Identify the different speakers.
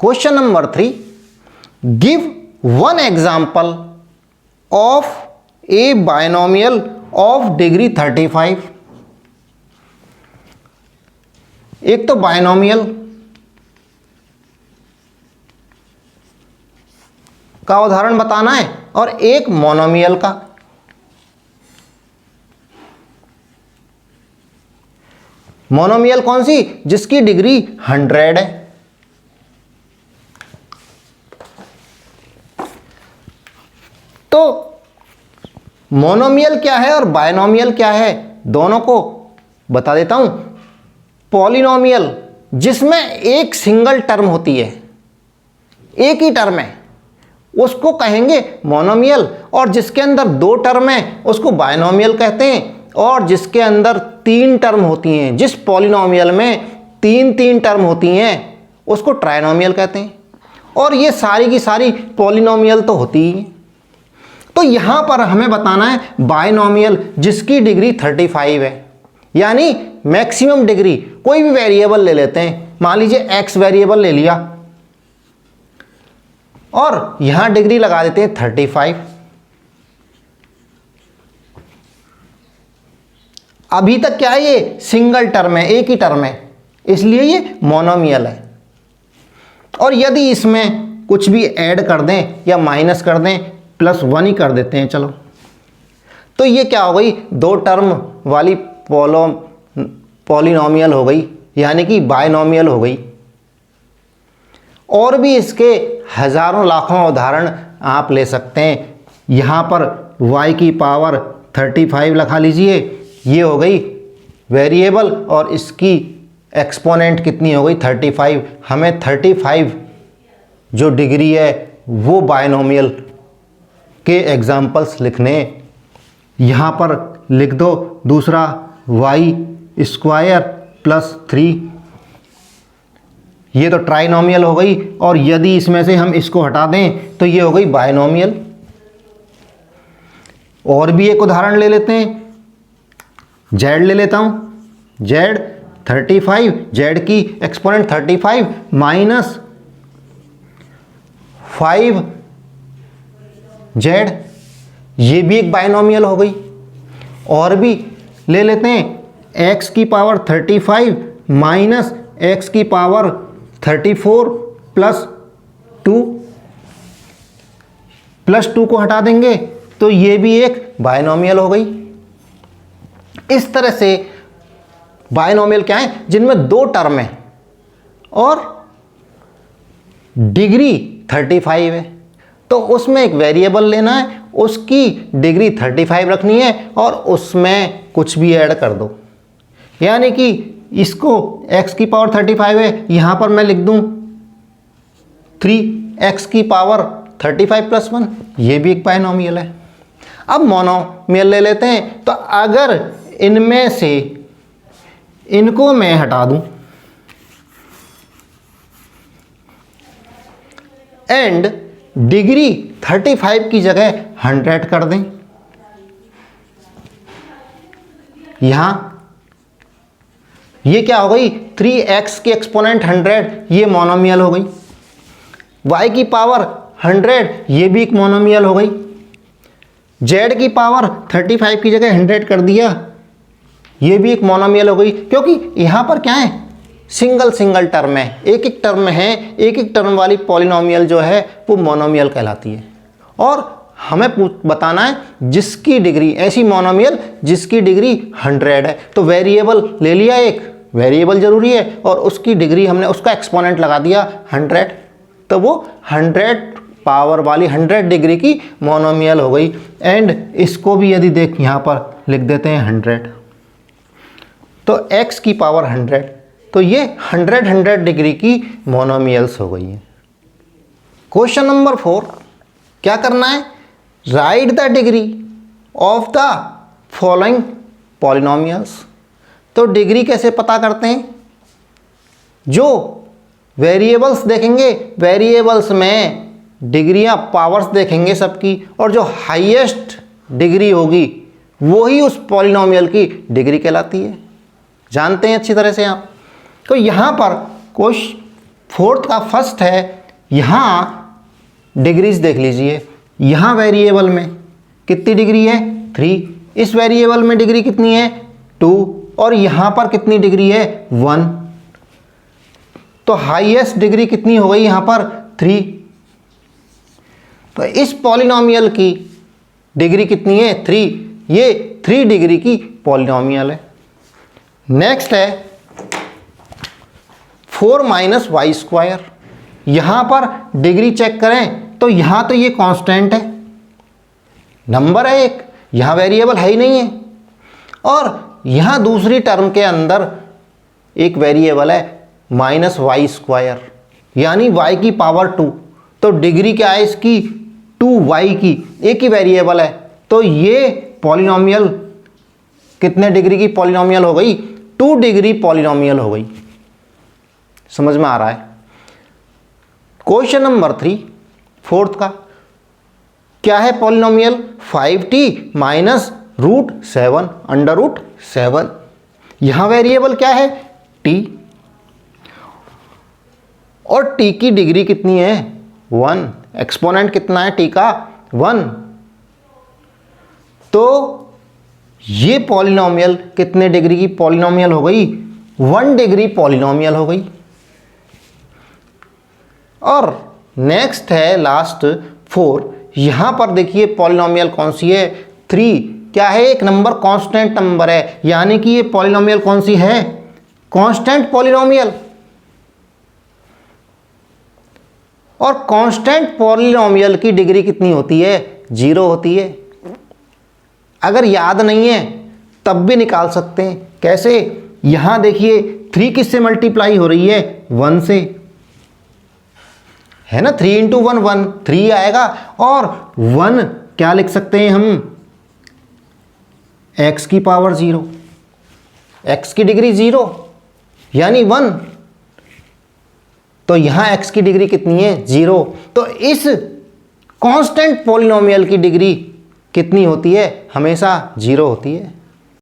Speaker 1: Question number 3, give one example of A binomial of degree 35। एक तो binomial का उदाहरण बताना है और एक मोनोमियल का। मोनोमियल कौन सी? जिसकी डिग्री 100 है। तो मोनोमियल क्या है और बायनोमियल क्या है, दोनों को बता देता हूं। पॉलिनोमियल जिसमें एक सिंगल टर्म होती है, एक ही टर्म है, उसको कहेंगे मोनोमियल। और जिसके अंदर 2 टर्म है उसको बायनोमियल कहते हैं। और जिसके अंदर 3 टर्म होती हैं, जिस पॉलिनोमियल में 3 टर्म होती हैं, उसको ट्राइनोमियल कहते हैं। और ये सारी की सारी पॉलिनोमियल तो होती ही हैं। तो यहां पर हमें बताना है बायनोमियल जिसकी डिग्री 35 है, यानी मैक्सिमम डिग्री। कोई भी वेरिएबल ले लेते हैं, मान लीजिए x वेरिएबल ले लिया और यहां डिग्री लगा देते हैं 35। अभी तक क्या है, ये सिंगल टर्म है, एक ही टर्म है, इसलिए ये मोनोमियल है। और यदि इसमें कुछ भी ऐड कर दें या माइनस कर दें, +1 ही कर देते हैं चलो, तो ये क्या हो गई, 2 टर्म वाली पॉलिनोमियल हो गई, यानी कि बायनोमियल हो गई। और भी इसके हजारों लाखों उदाहरण आप ले सकते हैं। यहाँ पर y की पावर 35 लगा लीजिए, ये हो गई वेरिएबल और इसकी एक्सपोनेंट कितनी हो गई, 35। हमें 35 जो डिग्री है वो बायनोमियल के एग्जाम्पल्स लिखने। यहाँ पर लिख दो दूसरा y² + 3, ये तो ट्राइनोमियल हो गई। और यदि इसमें से हम इसको हटा दें तो ये हो गई बायनोमियल। और भी एक उदाहरण ले लेते हैं, z ले लेता हूं, z 35, z की एक्सपोनेंट 35 -5z, ये भी एक बायनोमियल हो गई। और भी ले लेते हैं, x की पावर 35 -x की पावर 34 +2 को हटा देंगे तो ये भी एक बायनोमियल हो गई। इस तरह से बायनोमियल क्या है, जिनमें 2 टर्म है और डिग्री 35 है। तो उसमें एक वेरिएबल लेना है, उसकी डिग्री 35 रखनी है और उसमें कुछ भी ऐड कर दो। यानी कि इसको x की पावर 35 है, यहाँ पर मैं लिख दूँ 3x की पावर 35 + 1, ये भी एक बायनोमियल है। अब मोनोमियल ले लेते हैं। तो अगर इनमें से इनको मैं हटा दूं एंड डिग्री 35 की जगह 100 कर दें, यहां ये क्या हो गई, 3x की एक्सपोनेंट 100, ये मोनोमियल हो गई। y की पावर 100, ये भी एक मोनोमियल हो गई। z की पावर 35 की जगह 100 कर दिया, ये भी एक मोनोमियल हो गई। क्योंकि यहां पर क्या है, सिंगल टर्म है, एक टर्म है, एक टर्म वाली पॉलिनोमियल जो है वो मोनोमियल कहलाती है। और हमें बताना है जिसकी डिग्री, ऐसी मोनोमियल जिसकी डिग्री 100 है। तो वेरिएबल ले लिया, एक वेरिएबल जरूरी है और उसकी डिग्री हमने उसका एक्सपोनेंट लगा दिया 100, तो वो 100 पावर वाली 100 डिग्री की मोनोमियल हो गई। एंड इसको भी यदि देख यहाँ पर लिख देते हैं 100, तो x की पावर 100, तो ये 100 डिग्री की मोनोमियल्स हो गई हैं। क्वेश्चन नंबर 4, क्या करना है, right the degree of the following polynomials. तो डिग्री कैसे पता करते हैं, जो वेरिएबल्स देखेंगे, वेरिएबल्स में डिग्रियां, पावर्स देखेंगे सबकी, और जो हाईएस्ट डिग्री होगी वही उस पॉलिनोमियल की डिग्री कहलाती है। जानते हैं अच्छी तरह से आप। तो यहाँ पर फोर्थ का फर्स्ट है, यहाँ डिग्रीज देख लीजिए, यहाँ वेरिएबल में कितनी डिग्री है 3, इस वेरिएबल में डिग्री कितनी है 2, और यहाँ पर कितनी डिग्री है 1, तो हाईएस्ट डिग्री कितनी हो गई यहाँ पर 3। तो इस पॉलिनोमियल की डिग्री कितनी है 3, ये 3 डिग्री की पॉलिनोमियल है। नेक्स्ट है 4 माइनस वाई स्क्वायर, यहाँ पर डिग्री चेक करें तो यहाँ तो ये कांस्टेंट है, नंबर है एक, यहाँ वेरिएबल है ही नहीं है, और यहाँ दूसरी टर्म के अंदर एक वेरिएबल है माइनस वाई स्क्वायर, यानी y की पावर 2, तो डिग्री क्या है इसकी 2y की, एक ही वेरिएबल है, तो ये पॉलिनोमियल कितने डिग्री की पॉलिनोमियल हो गई 2 डिग्री पॉलिनोमियल हो गई। समझ में आ रहा है। क्वेश्चन नंबर 3 फोर्थ का क्या है polynomial 5t minus root 7 under root 7, यहाँ वेरिएबल क्या है t, और t की डिग्री कितनी है 1, एक्सपोनेंट कितना है t का 1, तो ये पॉलिनोमियल कितने डिग्री की पॉलिनोमियल हो गई 1 डिग्री पॉलिनोमियल हो गई। और नेक्स्ट है लास्ट 4, यहाँ पर देखिए पॉलिनोमियल कौन सी है 3, क्या है एक नंबर कांस्टेंट नंबर है, यानी कि ये पॉलिनोमियल कौन सी है कांस्टेंट पॉलिनोमियल, और कांस्टेंट पॉलिनोमियल की डिग्री कितनी होती है 0 होती है। अगर याद नहीं है तब भी निकाल सकते हैं, कैसे, यहाँ देखिए 3 किससे मल्टीप्लाई हो रही है 1 से, है ना, 3 इंटू 1 1, 3 आएगा, और 1 क्या लिख सकते हैं हम x की पावर 0, x की डिग्री 0 यानी 1, तो यहाँ x की डिग्री कितनी है 0, तो इस कांस्टेंट पॉलिनोमियल की डिग्री कितनी होती है हमेशा 0 होती है।